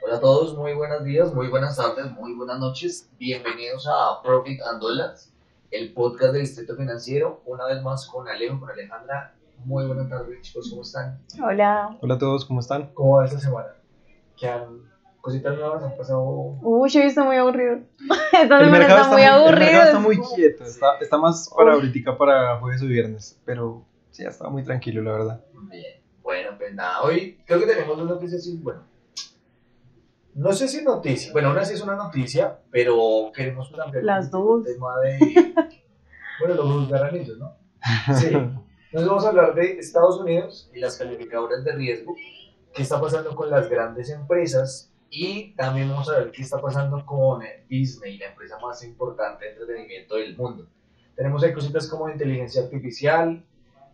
Hola a todos, muy buenos días, muy buenas tardes, muy buenas noches. Bienvenidos a Profit and Dollars, el podcast de Distrito Financiero. Una vez más con Alejo, con Alejandra. Muy buenas tardes, chicos, ¿cómo están? Hola. Hola a todos, ¿cómo están? ¿Cómo va esta semana? ¿Qué han cositas nuevas han pasado? Uy, yo está muy aburrido. Esta El semana mercado está muy el aburrido. mercado está es muy como- quieto, está más para Uf. ahorita, para jueves o viernes, pero sí, ha estado muy tranquilo, la verdad. Bien, bueno, pues nada, hoy creo que tenemos dos noticias y bueno, no sé si noticia, bueno, una sí es una noticia, pero queremos plantear Las un dos. tema de, bueno, lo juzgarán ellos, ¿no? Sí, entonces vamos a hablar de Estados Unidos y las calificadoras de riesgo, qué está pasando con las grandes empresas y también vamos a ver qué está pasando con Disney, la empresa más importante de entretenimiento del mundo. Tenemos ahí cositas como inteligencia artificial,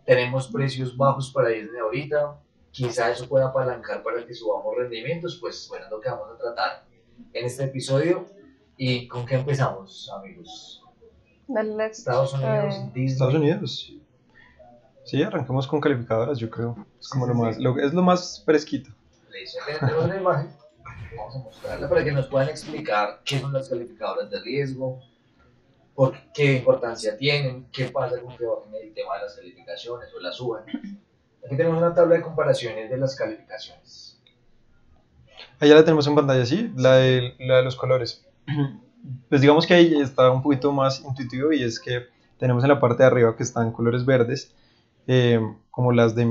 tenemos precios bajos para Disney ahorita, quizá eso pueda apalancar para que subamos rendimientos, pues bueno, es lo que vamos a tratar en este episodio. ¿Y con qué empezamos, amigos? Dale, Estados Unidos, Disney. Estados Unidos. Sí, arrancamos con calificadoras, yo creo. Es como Sí, lo más, sí. es lo más fresquito. Listo, tenemos una imagen, vamos a mostrarla para que nos puedan explicar qué son las calificadoras de riesgo, por qué importancia tienen, qué pasa con que bajen el tema de las calificaciones o las suban. Aquí tenemos una tabla de comparaciones de las calificaciones. Ahí ya la tenemos en pantalla, sí, la de los colores. Pues digamos que ahí está un poquito más intuitivo y es que tenemos en la parte de arriba que están colores verdes, como las de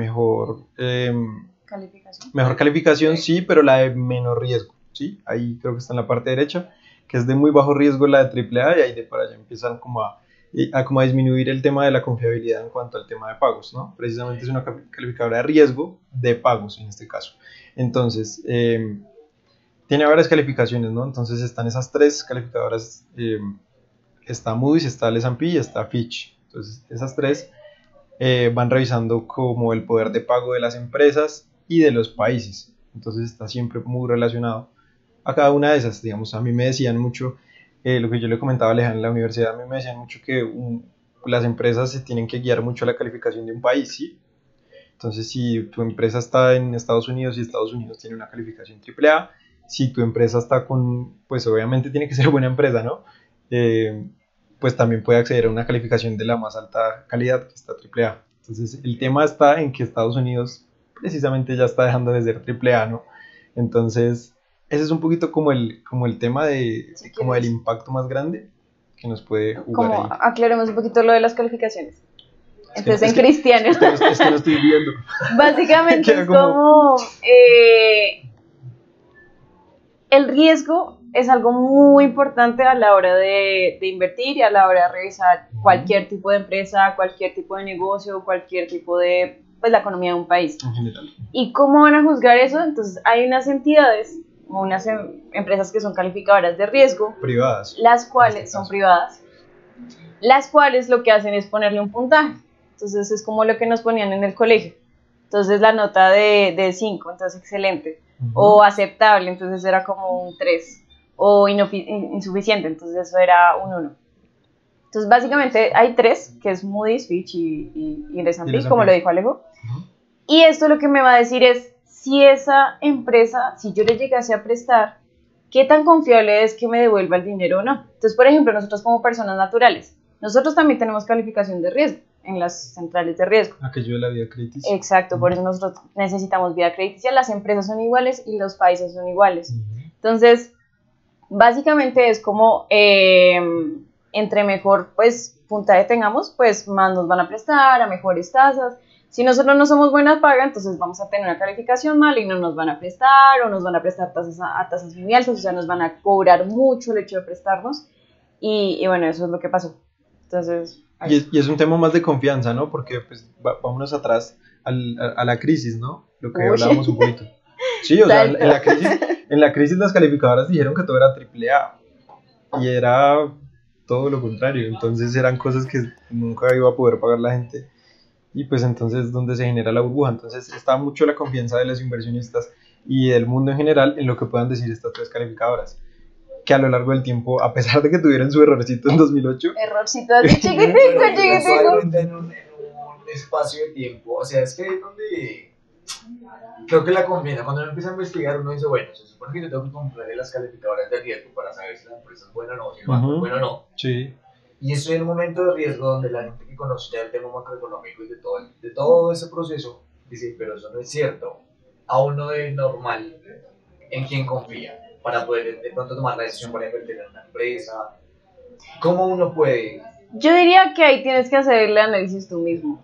Calificación. mejor calificación, sí, pero la de menor riesgo, ¿sí? Ahí creo que está en la parte derecha, que es de muy bajo riesgo la de AAA, y ahí de para allá empiezan como a disminuir el tema de la confiabilidad en cuanto al tema de pagos, ¿no? Precisamente es una calificadora de riesgo de pagos en este caso. Entonces, tiene varias calificaciones, ¿no? Entonces están esas tres calificadoras, está Moody's, está el S&P y está Fitch. Entonces, esas tres van revisando como el poder de pago de las empresas y de los países. Entonces está siempre muy relacionado a cada una de esas. Digamos, a mí me decían mucho, lo que yo le comentaba a Alejandra en la universidad, a mí me decían mucho que las empresas se tienen que guiar mucho a la calificación de un país, ¿sí? Entonces, si tu empresa está en Estados Unidos y Estados Unidos tiene una calificación AAA, si tu empresa está pues obviamente tiene que ser buena empresa, ¿no? Pues también puede acceder a una calificación de la más alta calidad, que está AAA. Entonces, el tema está en que Estados Unidos precisamente ya está dejando de ser AAA, ¿no? Entonces, ese es un poquito como el tema como del impacto más grande que nos puede jugar Como ahí. aclaremos un poquito lo de las calificaciones. Entonces, Es que- en cristiano. Es que no estoy viendo. Básicamente Queda es como el riesgo es algo muy importante a la hora de invertir y a la hora de revisar cualquier tipo de empresa, cualquier tipo de negocio, cualquier tipo de, pues, la economía de un país. En general. ¿Y cómo van a juzgar eso? Entonces hay unas entidades, o unas empresas que son calificadoras de riesgo, Privadas. las En cuales este son caso. privadas, las cuales lo que hacen es ponerle un puntaje. Entonces es como lo que nos ponían en el colegio. Entonces la nota de 5, entonces excelente, o aceptable, entonces era como un 3, o insuficiente, entonces eso era un 1. Entonces básicamente hay tres, que es Moody's, Fitch y el S&P, como lo dijo Alejo. Y esto lo que me va a decir es si esa empresa, si yo le llegase a prestar, qué tan confiable es que me devuelva el dinero o no. Entonces, por ejemplo, nosotros como personas naturales, nosotros también tenemos calificación de riesgo en las centrales de riesgo. Aquello de la vida crediticia. Exacto, por eso nosotros necesitamos vida crediticia, las empresas son iguales y los países son iguales. Entonces, básicamente es como entre mejor pues puntaje tengamos, pues más nos van a prestar a mejores tasas. Si nosotros no somos buenas paga, entonces vamos a tener una calificación mala y no nos van a prestar, o nos van a prestar tasas a tasas muy altas, o sea, nos van a cobrar mucho el hecho de prestarnos. Y bueno, eso es lo que pasó. Entonces, Y es un tema más de confianza, ¿no? Porque pues vámonos atrás a la crisis, ¿no? Lo que hablábamos un poquito. Sí, o sea, en la crisis las calificadoras dijeron que todo era AAA y era todo lo contrario. Entonces eran cosas que nunca iba a poder pagar la gente. Y pues entonces donde se genera la burbuja. Entonces está mucho la confianza de los inversionistas y del mundo en general en lo que puedan decir estas tres calificadoras, que a lo largo del tiempo, a pesar de que tuvieron su errorcito en 2008, errorcito así chiquitico, chiquitico. En un espacio de tiempo, o sea, es que es donde creo que la confianza, cuando uno empieza a investigar, uno dice, bueno, se supone que yo tengo que comprarle las calificadoras de riesgo para saber si la empresa es buena o no, si el banco es bueno o no. Sí. Y estoy en un momento de riesgo donde la gente que conoce ya el tema macroeconómico y de todo ese proceso dice, pero eso no es cierto. A uno de normal, ¿en quién confía? Para poder de pronto tomar la decisión para invertir en una empresa. ¿Cómo uno puede? Yo diría que ahí tienes que hacer el análisis tú mismo.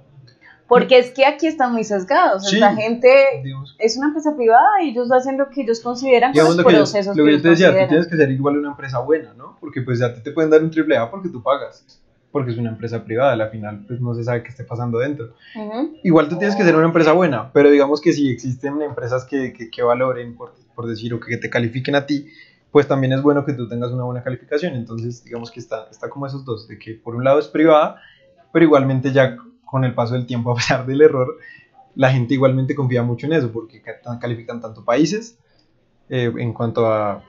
Porque es que aquí están muy sesgados. Sí, la gente digamos. es una empresa privada y ellos hacen lo que ellos consideran con Digamos los lo que procesos lo que yo ellos te decía, tú consideran. tienes que ser igual una empresa buena, ¿no? Porque pues a ti te pueden dar un triple A porque tú pagas, porque es una empresa privada, al final pues no se sabe qué esté pasando dentro. Igual tú tienes que ser una empresa buena, pero digamos que si existen empresas que valoren, por decir, o que te califiquen a ti, pues también es bueno que tú tengas una buena calificación. Entonces digamos que está como esos dos, de que por un lado es privada, pero igualmente ya con el paso del tiempo, a pesar del error, la gente igualmente confía mucho en eso, porque califican tanto países, en cuanto a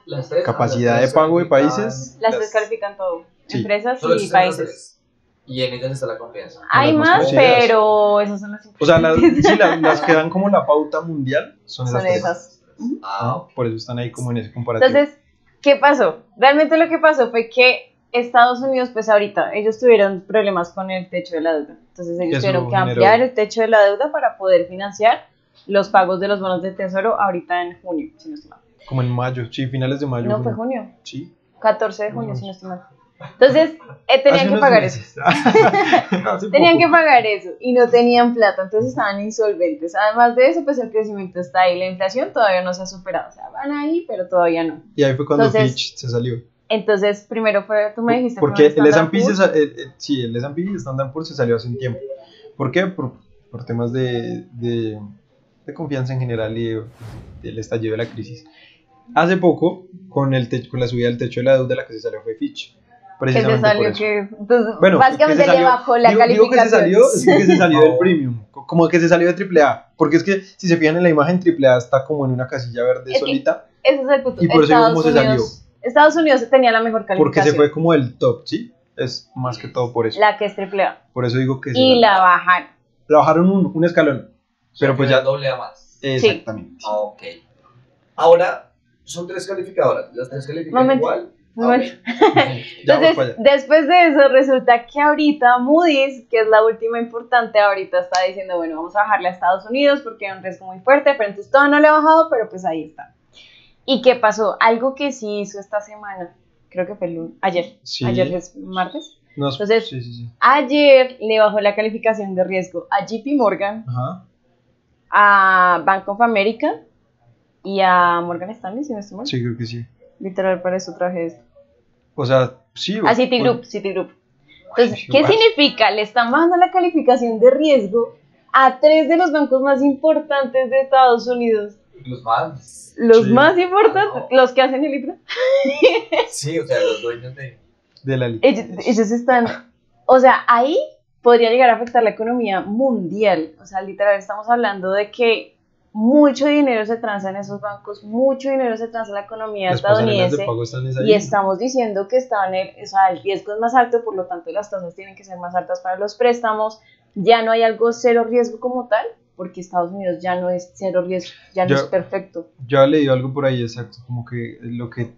capacidad de pago de países. Las tres califican todo, sí. Empresas Solo y existen las países. tres. Y en ellas está la confianza. Hay Las más más, conocidas. pero esas son las O sea, importantes. las que dan como la pauta mundial son esas Son tres. esas. Ah, Por eso están ahí como en ese comparativo. Entonces, ¿qué pasó? Realmente lo que pasó fue que Estados Unidos, pues ahorita, ellos tuvieron problemas con el techo de la deuda. Entonces ellos Eso tuvieron que generó- ampliar el techo de la deuda para poder financiar los pagos de los bonos de tesoro ahorita en junio, si no estoy mal. Como en mayo, sí, finales de mayo. No, fue junio, Sí. 14 de junio, si no estoy mal. Entonces, tenían Hace que unos pagar meses. eso. Hace Tenían poco. que pagar eso y no tenían plata, entonces estaban insolventes. Además de eso, pues el crecimiento está ahí, la inflación todavía no se ha superado. O sea, van ahí, pero todavía no. Y ahí fue cuando Entonces, Fitch se salió. Entonces, primero fue, tú me dijiste, Porque el primero S&P, Standard Poor's. sí, el S&P y Standard Poor's se salió hace un tiempo. ¿Por qué? Por temas de confianza en general y del estallido de la crisis. Hace poco, con la subida del techo de la deuda, la que se salió fue Fitch. Que se Precisamente salió por eso. que, entonces, Bueno, básicamente que se salió- le bajó la digo calificación. que se salió, es que se salió del premium, como que se salió de AAA, porque es que si se fijan en la imagen, AAA está como en una casilla verde Es que solita, Ese es el punto. y por eso cómo se salió, Estados Unidos tenía la mejor porque calificación. se fue como del top, ¿sí? Es más que todo por eso, La que es AAA. por eso digo que se Y salió. la bajaron. La bajaron un escalón, pero pues ya, doble a más. exactamente. Ah, ok. Ahora, son tres calificadoras. Las tres califican Momento. igual. Bueno. Ya vamos Entonces, para allá. después de eso, resulta que ahorita Moody's, que es la última importante, ahorita está diciendo, bueno, vamos a bajarle a Estados Unidos porque hay un riesgo muy fuerte, pero entonces todo no le ha bajado, pero pues ahí está. ¿Y qué pasó? Algo que sí hizo esta semana, creo que fue ayer. Sí. Ayer es martes. No, Entonces, sí. Ayer le bajó la calificación de riesgo a JP Morgan, Ajá. a Bank of America y a Morgan Stanley, si no estoy mal. Sí, creo que sí. Literal, para eso traje esto. O sea, sí. A Citigroup. Entonces, Ay, ¿qué guay. significa? Le están bajando la calificación de riesgo a 3 de los bancos más importantes de Estados Unidos. Los más. Los Sí. más importantes, No. los que hacen el libro. Sí, o sea, los dueños de. De la Ellos están, o sea, ahí podría llegar a afectar la economía mundial. O sea, literal, estamos hablando de que mucho dinero se transa en esos bancos, mucho dinero se transa en la economía Las pasarelas de estadounidense. pago están Y ahí. estamos diciendo que o sea, el riesgo es más alto, por lo tanto las tasas tienen que ser más altas para los préstamos. Ya no hay algo cero riesgo como tal, porque Estados Unidos ya no es cero riesgo, ya no Yo- es perfecto. Yo he leído algo por ahí, exacto, como que lo que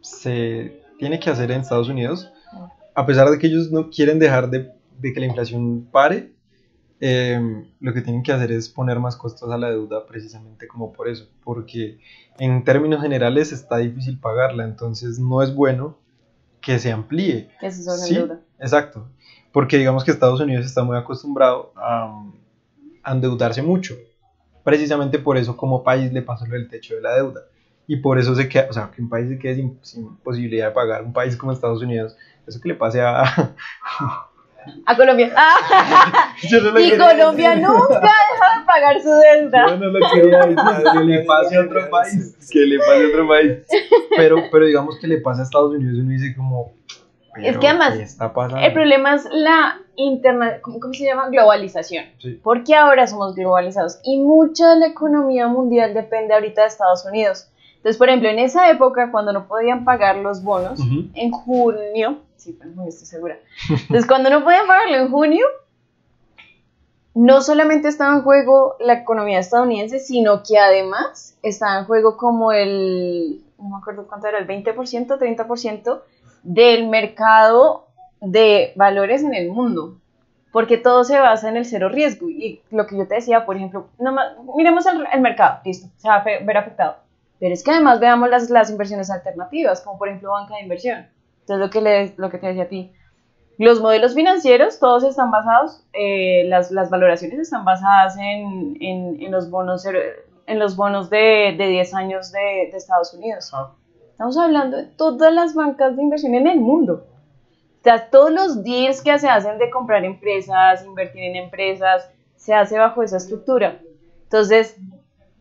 se tiene que hacer en Estados Unidos, a pesar de que ellos no quieren dejar de que la inflación pare, lo que tienen que hacer es poner más costos a la deuda precisamente como por eso, porque en términos generales está difícil pagarla, entonces no es bueno que se amplíe. Que se sobre Sí, deuda. exacto, porque digamos que Estados Unidos está muy acostumbrado a endeudarse mucho, precisamente por eso como país le pasó lo del techo de la deuda, y por eso se queda, o sea, que un país se quede sin posibilidad de pagar, un país como Estados Unidos, eso que le pase a... A Colombia. Yo no lo Y quería Colombia decir. nunca deja de pagar su deuda. Yo no lo quería decir, que le pase a otro país, que le pase a otro país, pero digamos que le pasa a Estados Unidos y uno dice como... Es que además, ¿qué está pasando? el problema es la ¿cómo se llama? Globalización. Sí. Porque ahora somos globalizados y mucha de la economía mundial depende ahorita de Estados Unidos. Entonces, por ejemplo, en esa época, cuando no podían pagar los bonos, Ujú. en junio, estoy segura. Entonces, cuando no podían pagarlo en junio, ¿qué pasaba? Estados Unidos. Entonces, ¿qué significa? Le están bajando la calificación de riesgo a 3 de los bancos más importantes de Estados Unidos. Entonces, por ejemplo, en esa época, cuando no podían pagar los bonos, en junio, ¿sí? ¿En junio? no solamente estaba en juego la economía estadounidense, sino que además estaba en juego como no me acuerdo cuánto era, el 20%, 30% del mercado de valores en el mundo, porque todo se basa en el cero riesgo. Y lo que yo te decía, por ejemplo, miremos el mercado, listo, se va a ver afectado. Pero es que además veamos las inversiones alternativas, como por ejemplo banca de inversión. Entonces lo que te decía a ti, los modelos financieros todos están basados, las valoraciones están basadas en los bonos de 10 años de Estados Unidos. Estamos hablando de todas las bancas de inversión en el mundo. O sea, todos los deals que se hacen de comprar empresas, invertir en empresas, se hace bajo esa estructura. Entonces,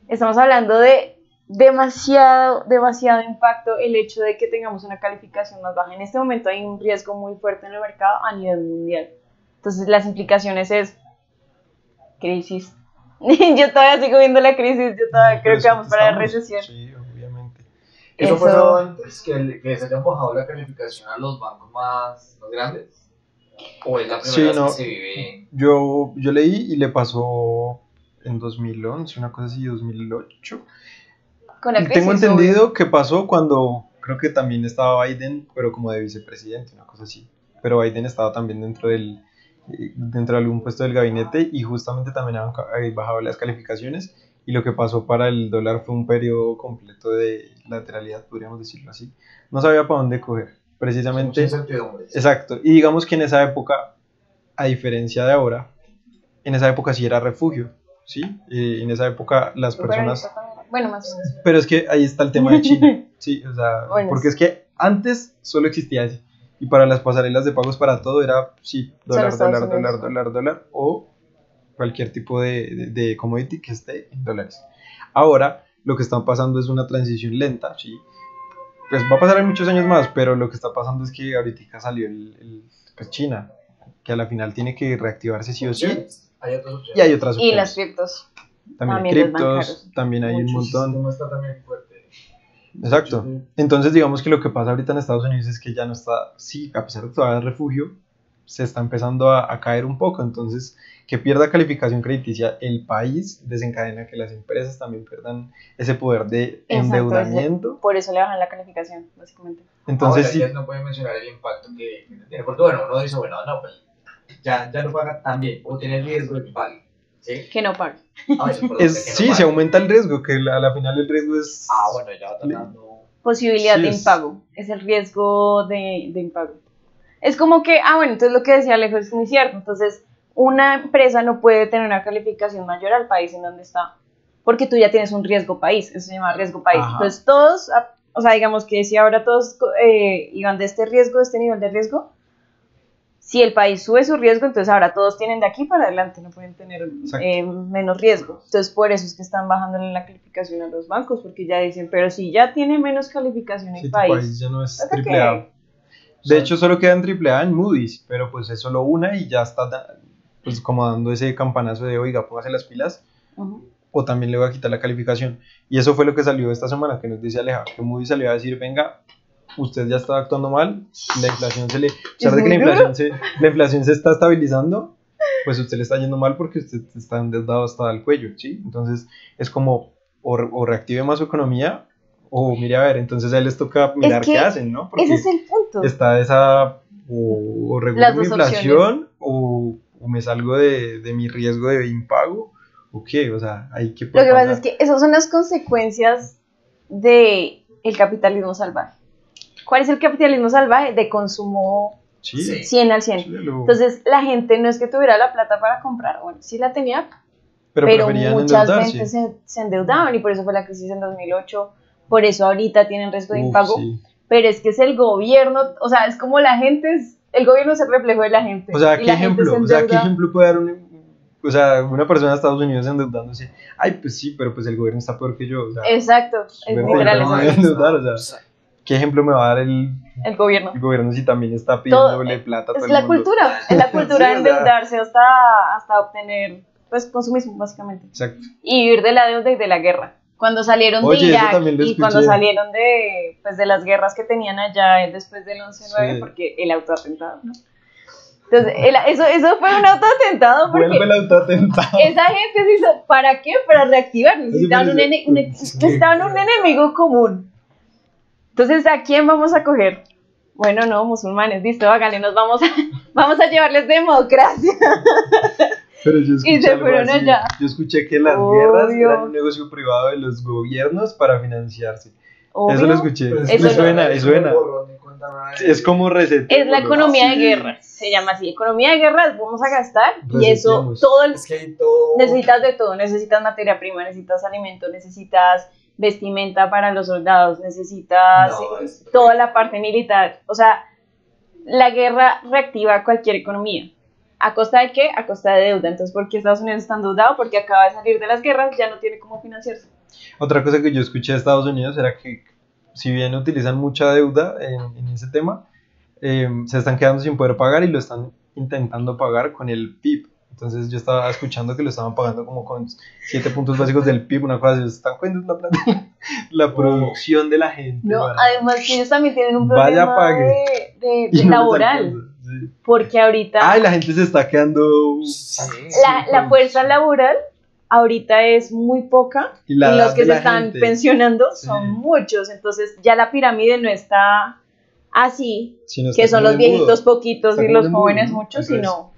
estamos hablando de demasiado impacto el hecho de que tengamos una calificación más baja. En este momento hay un riesgo muy fuerte en el mercado a nivel mundial. Entonces, las implicaciones es crisis. Yo todavía sigo viendo la crisis, yo todavía creo que vamos para la recesión. Sí, obviamente. ¿Eso pasó antes que se haya bajado la calificación a los bancos más grandes? ¿O es la primera vez que se vive? Yo leí y le pasó en 2011, una cosa así, 2008. Con la crisis, tengo entendido que pasó cuando creo que también estaba Biden, pero como de vicepresidente, una cosa así. Pero Biden estaba también dentro de algún puesto del gabinete y justamente también habían bajado las calificaciones y lo que pasó para el dólar fue un periodo completo de lateralidad, podríamos decirlo así. No sabía para dónde coger, precisamente. Exacto, y digamos que en esa época, a diferencia de ahora, en esa época sí era refugio, ¿sí? En esa época las personas... Bueno, más o menos. Pero es que ahí está el tema de China, sí, o sea, bueno, porque es que antes solo existía ese, y para las pasarelas de pagos para todo era, sí, dólar, o cualquier tipo de commodity que esté en dólares. Ahora, lo que está pasando es una transición lenta, sí, pues va a pasar en muchos años más, pero lo que está pasando es que ahorita salió pues China, que a la final tiene que reactivarse sí o sí, y hay otras opciones. Y las criptos. También hay criptos, también hay un montón. No está también fuerte. Exacto. Entonces, digamos que lo que pasa ahorita en Estados Unidos es que ya no está, sí, a pesar de que todavía es refugio, se está empezando a caer un poco. Entonces, que pierda calificación crediticia el país desencadena que las empresas también pierdan ese poder de endeudamiento. Por eso le bajan la calificación, básicamente. Entonces, sí. No puede mencionar el impacto que tiene, porque bueno, uno dice, bueno, no, pues ya no paga tan bien, o tiene el riesgo de que pague. ¿Sí? Que no pague. Sí, se aumenta el riesgo, que a la final el riesgo es... bueno, ya está dando... Posibilidad de impago, es el riesgo de impago. Es como que, bueno, entonces lo que decía Alejo es muy cierto, entonces una empresa no puede tener una calificación mayor al país en donde está, porque tú ya tienes un riesgo país, eso se llama riesgo país. Ajá. Entonces todos, o sea, digamos que si ahora todos iban de este riesgo, de este nivel de riesgo, si el país sube su riesgo, entonces ahora todos tienen de aquí para adelante, no pueden tener menos riesgo. Entonces por eso es que están bajando la calificación a los bancos, porque ya dicen, pero si ya tiene menos calificación el país ya no es AAA. De hecho solo queda en AAA en Moody's, pero pues es solo una y ya está pues como dando ese campanazo de, oiga, póngase las pilas, o también le voy a quitar la calificación. Y eso fue lo que salió esta semana, que nos dice Aleja, que Moody's salió a decir, venga, usted ya está actuando mal, la inflación a pesar de que la inflación se está estabilizando, pues usted le está yendo mal porque usted está endeudado hasta el cuello, ¿sí? Entonces es como o reactive más su economía o mire a ver, entonces a él les toca mirar qué hacen, ¿no? Porque ese es el punto. Está esa o regulo mi inflación o me salgo de mi riesgo de impago o qué, o sea, hay que... Lo que pasa es que esas son las consecuencias del capitalismo salvaje. ¿Cuál es el capitalismo salvaje? De consumo 100 al 100. Sí, entonces la gente no es que tuviera la plata para comprar, bueno, sí la tenía, pero muchas veces se endeudaban y por eso fue la crisis en 2008, por eso ahorita tienen riesgo de impago, pero es que es el gobierno, o sea, es como la gente, el gobierno es el reflejo de la gente. O sea, ¿qué ejemplo puede dar una persona de Estados Unidos endeudándose? Ay, pues sí, pero pues el gobierno está peor que yo. O sea, exacto, es literal eso. ¿Qué ejemplo me va a dar el gobierno? El gobierno si también está pidiéndole plata a todo el mundo. Es la cultura de endeudarse hasta obtener pues consumismo, básicamente. Exacto. Y vivir de la deuda y de la guerra. Cuando salieron de Irak y cuando salieron de las guerras que tenían allá después del 11-9, porque el autoatentado, ¿no? Entonces, eso fue un autoatentado porque Vuelve el autoatentado. esa gente se hizo, ¿para qué? Para reactivar, necesitaban un enemigo común. Entonces, ¿a quién vamos a coger? Bueno, no, musulmanes, listo, hágale, vamos a llevarles democracia. Pero yo escuché Y se algo fueron así. allá. Yo escuché que las Obvio. guerras eran un negocio privado de los gobiernos para financiarse. Obvio. Eso lo escuché. Pero es Eso Me no- suena, me suena. borrón y cuenta nueva. Es como receta. Es la economía de Sí. guerra, se llama así, economía de guerra, vamos a gastar y eso, Reseteamos. todo el Es que hay todo. necesitas de todo, necesitas materia prima, necesitas alimento, necesitas vestimenta para los soldados, necesitas No, es- toda la parte militar. O sea, la guerra reactiva cualquier economía. ¿A costa de qué? A costa de deuda. Entonces, ¿por qué Estados Unidos está endeudado? Porque acaba de salir de las guerras, ya no tiene cómo financiarse. Otra cosa que yo escuché de Estados Unidos era que, si bien utilizan mucha deuda en ese tema, se están quedando sin poder pagar y lo están intentando pagar con el PIB. Entonces yo estaba escuchando que lo estaban pagando como con 7 puntos básicos del PIB, una cosa así. ¿Se están cuenta la plata? La producción de la gente. No, para- además que ellos también tienen un Vaya, problema pague. de y no les laboral. alcanza, sí. Porque ahorita Ay, la gente se está quedando. Sí. la fuerza laboral ahorita es muy poca Y y la los edad que de se la están gente. pensionando Sí. son muchos. Entonces ya la pirámide no está así, Sí, no que está son como los de embudo. viejitos poquitos Está y como los de embudo, jóvenes ¿no? muchos, Entonces, sino...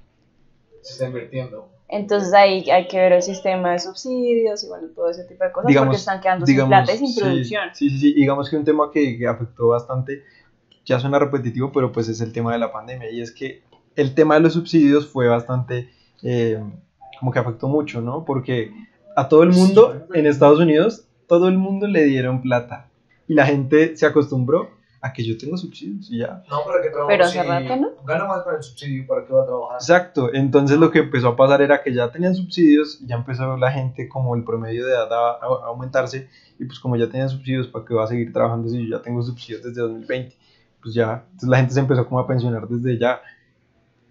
Se está invirtiendo. Entonces ahí hay que ver el sistema de subsidios y bueno, todo ese tipo de cosas porque están quedando sin plata y sin sí, producción. Sí. Digamos que un tema que afectó bastante, ya suena repetitivo, pero pues es el tema de la pandemia. Y es que el tema de los subsidios fue bastante, como que afectó mucho, ¿no? Porque a todo el mundo en Estados Unidos, todo el mundo le dieron plata. Y la gente se acostumbró a que yo tengo subsidios y ya. No, ¿para qué trabajo? Pero hace rato, ¿no? Gano más para el subsidio, ¿para qué va a trabajar? Exacto, entonces lo que empezó a pasar era que ya tenían subsidios, ya empezó la gente como el promedio de edad a aumentarse y pues como ya tenían subsidios, ¿para qué va a seguir trabajando si yo ya tengo subsidios desde 2020? Pues ya, entonces la gente se empezó como a pensionar desde ya,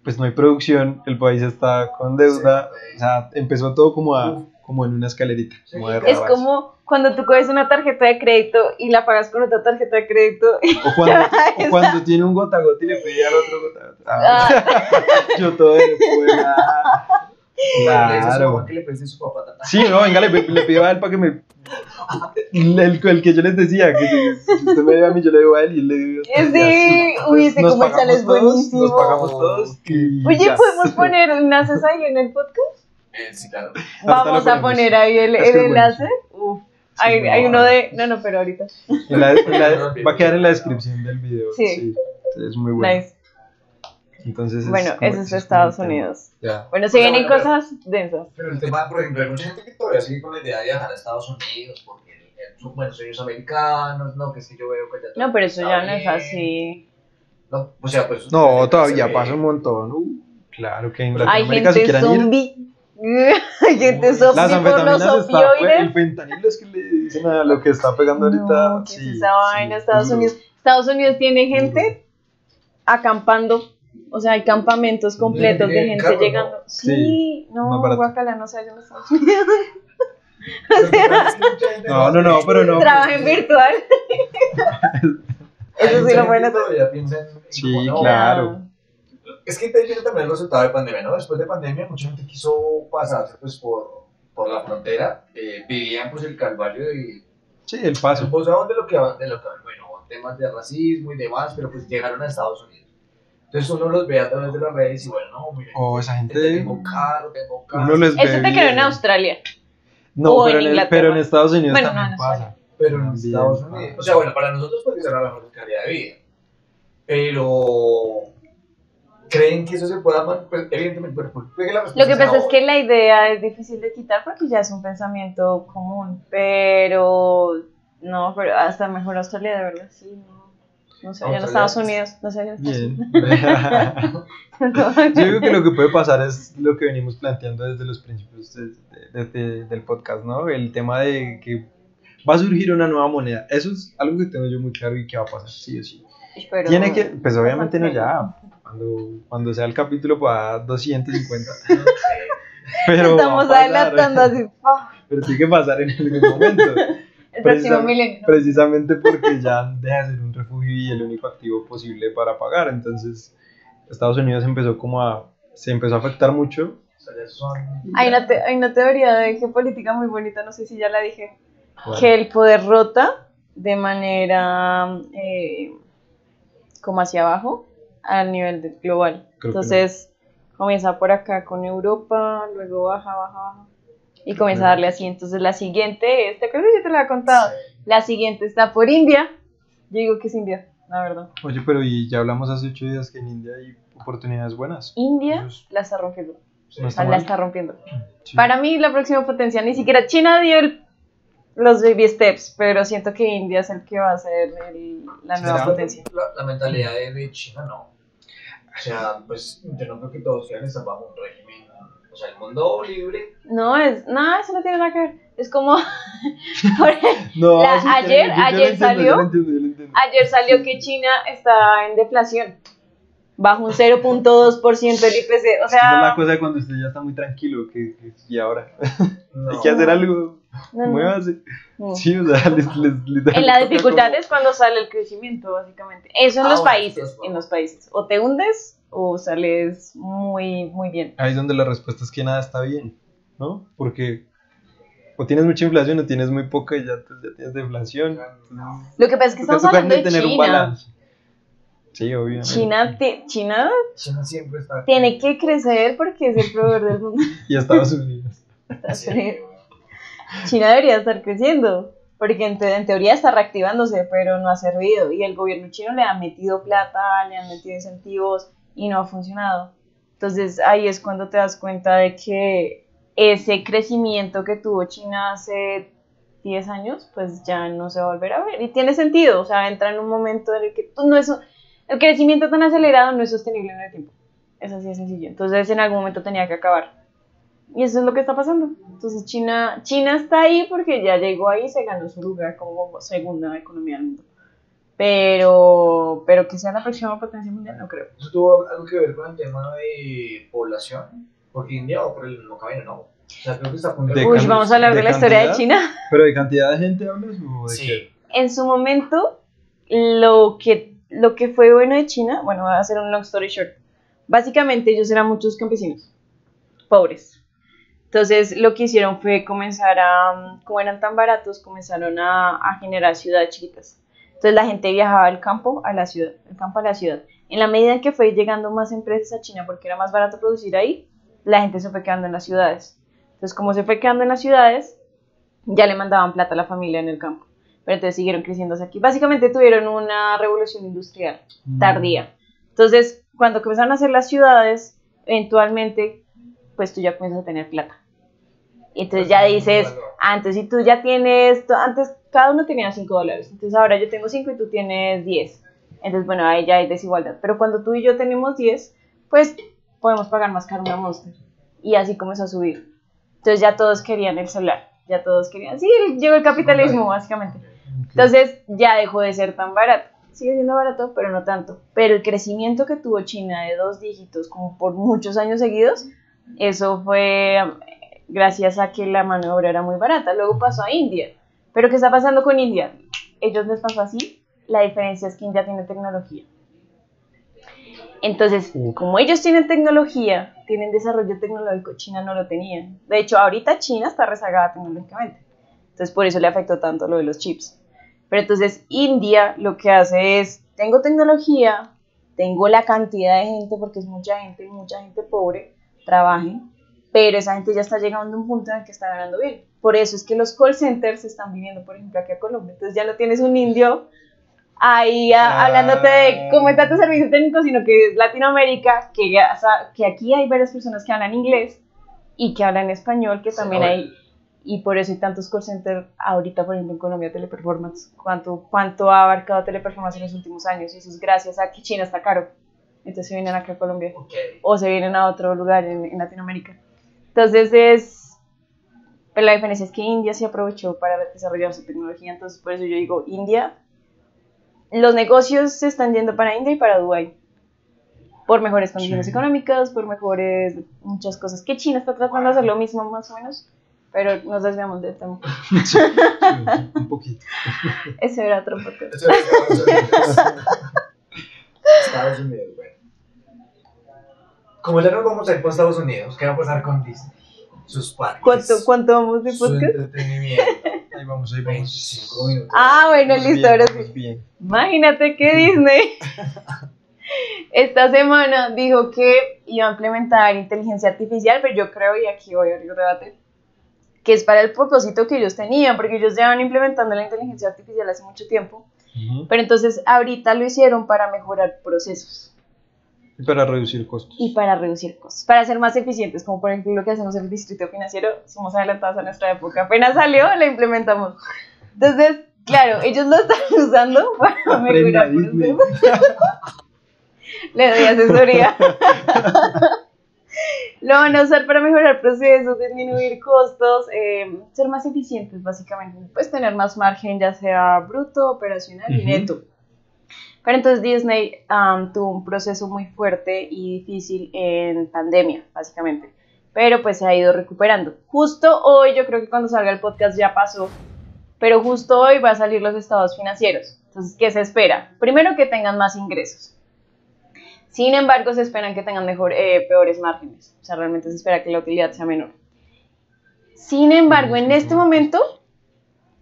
pues no hay producción, el país está con deuda, Sí. o sea, empezó todo como en una escalerita, como de Es rabas. como cuando tú coges una tarjeta de crédito y la pagas con otra tarjeta de crédito. O cuando tiene un gota a gota y le pide al otro gota a gota. Ah, yo todo le puedo. Le dice a su Claro. mamá que le preste a su papá. Sí, no, venga, le pido a él para que me. El que yo les decía, que si usted me debe a mí, yo le debo a él y él le debe a usted. Sí, uy, ese Nos comercial pagamos es todos, buenísimo. Nos pagamos todos. Y Oye, ya. ¿podemos poner enlaces ahí en el podcast? Sí, claro. Vamos lo a ponemos. poner ahí el Es que es enlace. Uf. Sí, Hay, muy hay uno bueno. de... No, pero ahorita. Va a quedar en la descripción del video. Sí. Es muy bueno. Nice. Entonces, Bueno, como- eso es como Estados el tema. Unidos. Ya. Bueno, se Bueno, vienen bueno, cosas densas. Pero el tema, por ejemplo, hay mucha gente que todavía sigue con la idea de viajar a Estados Unidos porque bueno, son ellos americanos, no, que es que yo veo que ya todo No, pero eso está ya no es bien. así. No, o sea, pues. No, todavía se ve. pasa un montón. Claro que en Hay Latinoamérica si gente quieran ir. zombie. Hay gente Uy, zombie Las por los anfetaminas está, el opioides. fentanilo es que le dicen a lo que está pegando ahorita. No, ¿qué es esa vaina? Estados duro. Unidos. Estados Unidos tiene gente acampando. O sea, hay campamentos completos de Tiene gente carros, ¿no? llegando. Sí, Sí, no, más barato. guacala, no sé, yo en Estados Unidos. Lo que pasa es que mucha gente No, pero no. Trabajen virtual. Eso sí lo pueden hacer. todavía piensa en Sí, cómo no. claro. Es que viene también el resultado de pandemia, ¿no? Después de pandemia, mucha gente quiso pasarse pues, por la frontera, vivían pues el calvario de Sí, el paso. gozaban de lo que, bueno, temas de racismo y demás, pero pues llegaron a Estados Unidos. Entonces uno los ve a través de las redes y bueno, no, mira, O esa gente. tengo carro, Uno les ve Eso te quedó en bien. Australia. No, o pero en en, Inglaterra. pero en Estados Unidos Bueno, también no, pasa. pero en También. Estados Unidos. O sea, bueno, para nosotros puede ser la mejor calidad de vida. Pero creen que eso se pueda pues, evidentemente, pero porque la Lo respuesta que pasa es ahora. que la idea es difícil de quitar porque ya es un pensamiento común, pero no, pero hasta mejor Australia, de verdad, sí, no sé, allá en Australia, Estados Unidos, no sé, allá en Estados Bien. Yo digo que lo que puede pasar es lo que venimos planteando desde los principios del podcast, ¿no? El tema de que va a surgir una nueva moneda. Eso es algo que tengo yo muy claro y que va a pasar, sí o sí. Pero Tiene que, pues obviamente no ya, cuando sea el capítulo para 250. Pero estamos va a pasar, adelantando así, pero tiene que pasar en algún momento. el próximo Precisam- milenio. Precisamente porque ya deja de ser un refugio y el único activo posible para pagar. Entonces, Estados Unidos se empezó a afectar mucho. Hay una teoría de geopolítica muy bonita, no sé si ya la dije, Bueno, que el poder rota de manera como hacia abajo al nivel global. Creo que Entonces comienza por acá con Europa, luego baja y comienza a darle así. Entonces la siguiente, esta creo que sí te la he contado, la siguiente está por India. Yo digo que es India, la verdad. Oye, pero y ya hablamos hace 8 días que en India hay oportunidades buenas. India Entonces, la está rompiendo. no O está sea, la mal. está rompiendo. Sí. Para mí la próxima potencia, ni siquiera China dio los baby steps, pero siento que India es el que va a ser la nueva ¿Será? potencia. La mentalidad de China no. O sea, pues yo no creo que todos quieran estar bajo un régimen. O sea, el mundo libre. No, eso no tiene nada que ver. Es como, por ejemplo, No, ayer yo lo entiendo, salió- yo lo entiendo. ayer salió que China está en deflación, bajo un 0.2% del IPC. O Esa es la sea, cosa de cuando usted ya está muy tranquilo, y ahora No. hay que hacer algo, no. muévase. No. Sí, o sea, En la dificultad es cuando sale el crecimiento, básicamente. Eso en los bueno, países, entonces, en los países. O te hundes o sales muy, muy bien. Ahí es donde la respuesta es que nada está bien, ¿no? Porque o tienes mucha inflación o tienes muy poca y ya tienes deflación. Entonces, Lo que pasa es que estamos toca hablando de tener un China. balance. Sí, obviamente. China China siempre está. tiene que crecer porque es el proveedor del mundo. Y Estados Unidos. Sí. China debería estar creciendo, porque en teoría está reactivándose, pero no ha servido. Y el gobierno chino le ha metido plata, le han metido incentivos y no ha funcionado. Entonces ahí es cuando te das cuenta de que ese crecimiento que tuvo China hace 10 años, pues ya no se va a volver a ver. Y tiene sentido, o sea, entra en un momento en el que el crecimiento tan acelerado no es sostenible en el tiempo. Es así de sencillo. Entonces en algún momento tenía que acabar. Y eso es lo que está pasando. Entonces China está ahí porque ya llegó ahí y se ganó su lugar como segunda economía del mundo. Pero que sea la próxima potencia mundial, no creo. ¿Eso tuvo algo que ver con el tema de población? Porque India va por el mismo camino, ¿no? O sea, creo que está a punto De Uy, cambio- vamos a hablar de la historia de cantidad. China. ¿Pero de cantidad de gente hablas o de Sí. qué? En su momento, lo que fue bueno de China, bueno, voy a hacer un long story short. Básicamente ellos eran muchos campesinos, pobres. Entonces lo que hicieron fue comenzar como eran tan baratos, comenzaron a generar ciudades chiquitas. Entonces la gente viajaba del campo a la ciudad, del campo a la ciudad. En la medida en que fue llegando más empresas a China porque era más barato producir ahí, la gente se fue quedando en las ciudades. Entonces como se fue quedando en las ciudades, ya le mandaban plata a la familia en el campo. Pero entonces siguieron creciendo hacia aquí. Básicamente tuvieron una revolución industrial tardía. Entonces, cuando comenzaron a hacer las ciudades, eventualmente, pues tú ya comienzas a tener plata. Y entonces ya dices, antes si tú ya tienes, antes cada uno tenía $5, entonces ahora yo tengo 5 y tú tienes 10. Entonces, bueno, ahí ya hay desigualdad. Pero cuando tú y yo tenemos 10, pues podemos pagar más caro una Monster. Y así comenzó a subir. Entonces ya todos querían el celular, ya todos querían, sí, llegó el capitalismo básicamente. Entonces ya dejó de ser tan barato. Sigue siendo barato, pero no tanto. Pero el crecimiento que tuvo China de 2 dígitos, como por muchos años seguidos, eso fue gracias a que la mano de obra era muy barata. Luego pasó a India. ¿Pero qué está pasando con India? Ellos les pasó así. La diferencia es que India tiene tecnología. Entonces, como ellos tienen tecnología, tienen desarrollo tecnológico, China no lo tenía. De hecho, ahorita China está rezagada tecnológicamente. Entonces, por eso le afectó tanto lo de los chips. Pero entonces, India lo que hace es, tengo tecnología, tengo la cantidad de gente, porque es mucha gente pobre, trabajen, pero esa gente ya está llegando a un punto en el que está ganando bien. Por eso es que los call centers se están viniendo, por ejemplo, aquí a Colombia. Entonces ya no tienes un indio ahí hablándote de cómo está tu servicio técnico, sino que es Latinoamérica, que aquí hay varias personas que hablan inglés y que hablan español, que también hay, y por eso hay tantos call centers ahorita, por ejemplo, en Colombia, Teleperformance. ¿Cuánto ha abarcado Teleperformance en los últimos años? Y eso es gracias a que China está caro. Entonces se vienen acá a Colombia. O se vienen a otro lugar en Latinoamérica. Entonces pero la diferencia es que India se aprovechó para desarrollar su tecnología. Entonces por eso yo digo, India, los negocios se están yendo para India y para Dubái. Por mejores condiciones económicas, por muchas cosas. Que China está tratando de hacer lo mismo más o menos, pero nos desviamos del tema. Sí, un poquito. Ese era otro podcast. Estados Unidos, bueno. Como ya nos vamos a ir para Estados Unidos, ¿qué va a pasar con Disney? Sus parques. ¿Cuánto vamos de Su podcast? entretenimiento. Ahí vamos, 25 minutos. Ah, bueno, Vamos listo, bien, ahora vamos sí. bien. Imagínate que Disney esta semana dijo que iba a implementar inteligencia artificial, pero yo creo, y aquí voy a abrir un debate, que es para el propósito que ellos tenían, porque ellos llevan implementando la inteligencia artificial hace mucho tiempo, pero entonces ahorita lo hicieron para mejorar procesos Y para reducir costos. y para reducir costos, para ser más eficientes, como por ejemplo lo que hacemos en el distrito financiero, somos adelantados a nuestra época, apenas salió, la implementamos. Entonces, claro, ellos lo están usando para mejorar Disney. procesos. Le doy asesoría. Lo van a usar para mejorar procesos, disminuir costos, ser más eficientes básicamente. Pues tener más margen, ya sea bruto, operacional y neto. Pero entonces Disney tuvo un proceso muy fuerte y difícil en pandemia, básicamente. Pero pues se ha ido recuperando. Justo hoy, yo creo que cuando salga el podcast ya pasó, pero justo hoy va a salir los estados financieros. Entonces, ¿qué se espera? Primero, que tengan más ingresos. Sin embargo, se esperan que tengan peores márgenes. O sea, realmente se espera que la utilidad sea menor. Sin embargo, en este momento,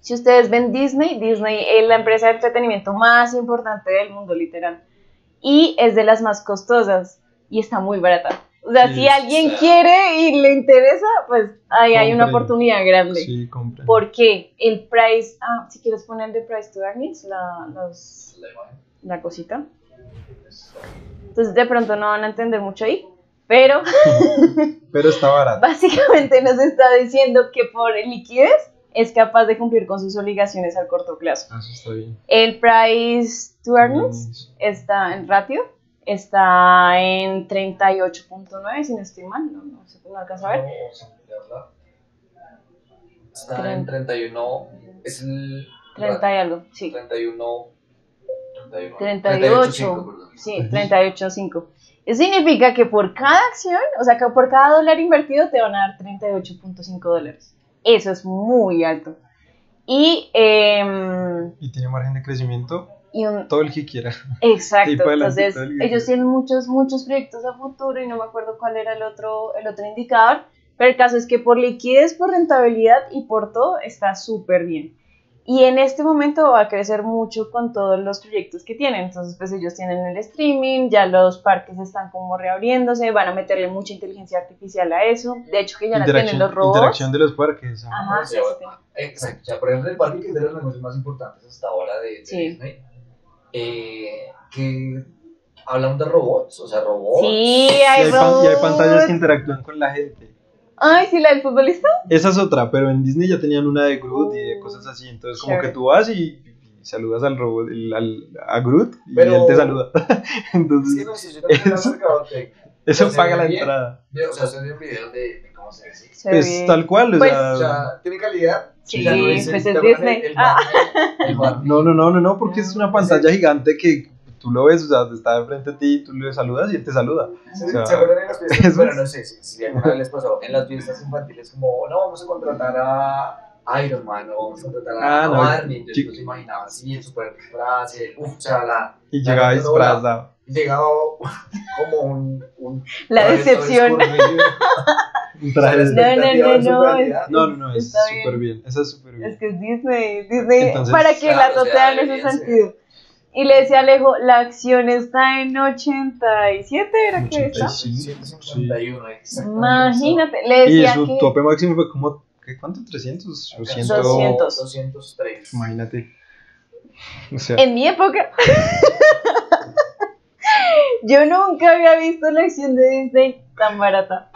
si ustedes ven Disney es la empresa de entretenimiento más importante del mundo, literal. Y es de las más costosas y está muy barata. O sea, Sí, si alguien quiere y le interesa, pues ahí hay una Compren. oportunidad grande. Sí, compren. ¿Por qué? El price, si quieres poner de price to earnings, la cosita. Entonces de pronto no van a entender mucho ahí, pero Pero está barato. básicamente nos está diciendo que por liquidez es capaz de cumplir con sus obligaciones al corto plazo. Eso está bien. El price to earnings está en ratio, está en 38.9, si no estoy mal, no sé, no alcanzo a ver. Está en 31. Es el. 30 y algo, sí. 31. 38, sí, 38.5. Eso significa que por cada acción, o sea, que por cada dólar invertido te van a dar $38.5. Eso es muy alto. Y tiene margen de crecimiento todo el que quiera. Exacto, Y para adelante, entonces todo el que ellos quiera. tienen muchos proyectos a futuro y no me acuerdo cuál era el otro indicador, pero el caso es que por liquidez, por rentabilidad y por todo está súper bien. Y en este momento va a crecer mucho con todos los proyectos que tienen. Entonces, pues ellos tienen el streaming, ya los parques están como reabriéndose, van a meterle mucha inteligencia artificial a eso. De hecho, que ya la tienen los robots. Interacción de los parques. Ajá, O sea, exacto. O sea, por ejemplo, el parque, que es de los negocios más importantes hasta ahora de Sí. Disney, que hablan de robots, o sea, robots. Sí, Y hay robots. hay pantallas que interactúan con la gente. Ay, sí, la del futbolista. Esa es otra, pero en Disney ya tenían una de Groot y de cosas así. Entonces, como Chévere. que tú vas y saludas al robot, a Groot, y Pero- él te saluda. Es que Entonces, no sé, yo también he mercadotecnia. eso se paga ve la bien. entrada. O sea, estoy viendo videos de cómo se dice. Se ve Pues bien. tal cual, Pues, O sea, tiene calidad. Sí, Ya no dice, pues ¿te es acuerdas Disney. El Barney, el Barney. No, porque es una pantalla gigante que tú lo ves, o sea, está enfrente de ti, tú le saludas y él te saluda. ¿Se O sea, acuerdan en las eso fiestas? Bueno, es- no sé si alguna vez les pasó. En las fiestas infantiles, como, no, vamos a contratar a Iron Man o vamos a contratar a no, Barney. Entonces, chico. pues imaginaba así, el super disfraz, o sea, Y la llegaba gente doblada. disfrazado. Llegaba como un La traje todo decepción. escurrido. Un traje de- O sea, la expectativa de su No, calidad. No, es Está bien. súper bien. Esa es súper bien. Es que es Disney, Entonces, para que claro, la o sea, totea en ese deberían ser. sentido. Y le decía a Alejo, la acción está en 87, ¿era que está? 85. 151, exactamente. Imagínate, le Y decía su que tope máximo fue como, ¿cuánto? ¿300? O 100. 200. 203. Imagínate. O sea, en mi época, yo nunca había visto la acción de Disney tan barata.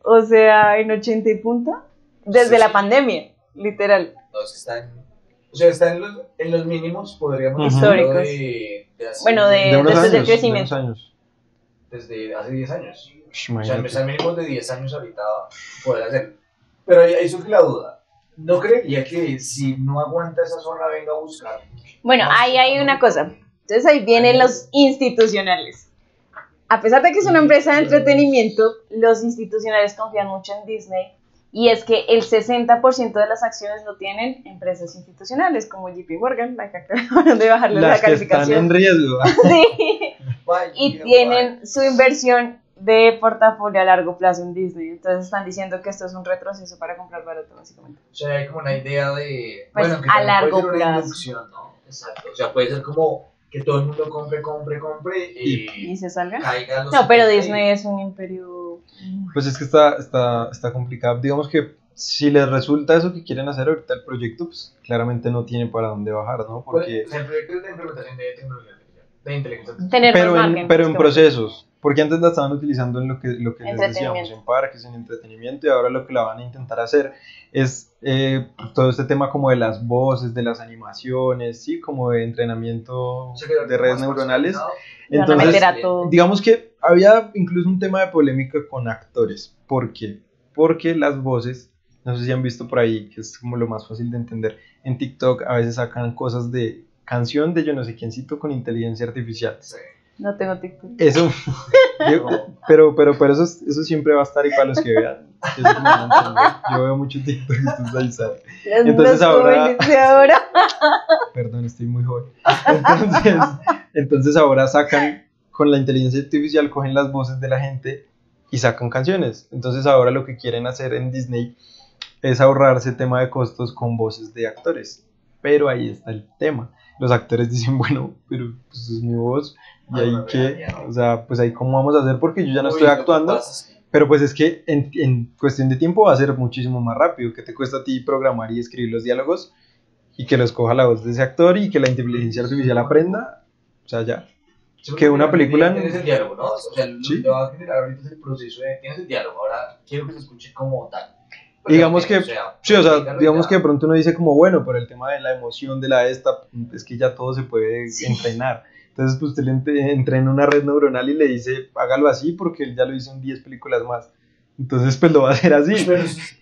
O sea, en 80 y punta, desde Sí, la sí. pandemia, literal. No, es que está está en los mínimos, podríamos Ujú. decirlo, Históricos. de hace, Bueno, de unos después del años. De crecimiento. unos años. desde hace 10 años. O sea, Imagínate. empezar mínimos de 10 años ahorita poder hacerlo. Pero ahí surge la duda. ¿No creería que si no aguanta esa zona venga a buscar? Bueno, más ahí hay una cosa. Entonces ahí vienen los institucionales. A pesar de que es una empresa de entretenimiento, los institucionales confían mucho en Disney. Y es que el 60% de las acciones lo tienen empresas institucionales, como JP Morgan, la que acabaron de bajarle la Las que están calificación. en riesgo. Sí. Y tienen su inversión de portafolio a largo plazo en Disney. Entonces están diciendo que esto es un retroceso para comprar barato, básicamente. O sea, hay como una idea de... Pues, bueno, que a también largo puede ser una plazo. inducción, ¿no? Exacto. O sea, puede ser como que todo el mundo compre ¿Y se salga? caiga a los No, pero 70 y- Disney es un imperio. Pues es que está complicado. Digamos que si les resulta eso que quieren hacer ahorita el proyecto, pues claramente no tiene para dónde bajar, ¿no? Porque, O sea, el proyecto es de implementación de tecnología artificial, de inteligencia artificial. Tener pero más en, margen, pero en básicamente. procesos. Porque antes la estaban utilizando en lo que les decíamos, Entretenimiento. en parques, en entretenimiento, y ahora lo que la van a intentar hacer es todo este tema como de las voces, de las animaciones, ¿sí? Como de entrenamiento O sea, que de redes más neuronales. personalizado. Le van a meter Entonces, a todo. digamos que había incluso un tema de polémica con actores. ¿Por qué? Porque las voces, no sé si han visto por ahí, que es como lo más fácil de entender, en TikTok a veces sacan cosas de canción de yo no sé quiéncito con inteligencia artificial. Sí. No tengo TikTok. Eso, pero eso siempre va a estar y para los que vean. Yo, sé que me van a entender. Yo veo mucho TikTok, entonces ahí sale. Entonces Los ahora- jóvenes de ahora. Perdón, estoy muy joven. Entonces ahora sacan, con la inteligencia artificial, cogen las voces de la gente y sacan canciones. Entonces ahora lo que quieren hacer en Disney es ahorrarse tema de costos con voces de actores. Pero ahí está el tema. Los actores dicen, bueno, pero pues es mi voz. Y ahí qué, o sea, pues ahí cómo vamos a hacer porque yo ya no Uy, estoy lo que actuando. pasa es que- Pero pues es que en cuestión de tiempo va a ser muchísimo más rápido. Que te cuesta a ti programar y escribir los diálogos y que los coja la voz de ese actor y que la inteligencia artificial aprenda. O sea, ya. Sí, que una porque película- Tienes el diálogo, ¿no? O sea, lo Sí. que va a generar ahorita es el proceso de... Tienes el diálogo, ahora quiero que se escuche como tal. Digamos que, sí, o sea, explícalo digamos ya. que de pronto uno dice como, bueno, por el tema de la emoción de la esta, es que ya todo se puede Sí. entrenar. Entonces, pues usted le entrena una red neuronal y le dice, hágalo así porque él ya lo hizo en 10 películas más. Entonces, pues lo va a hacer así. Pero ese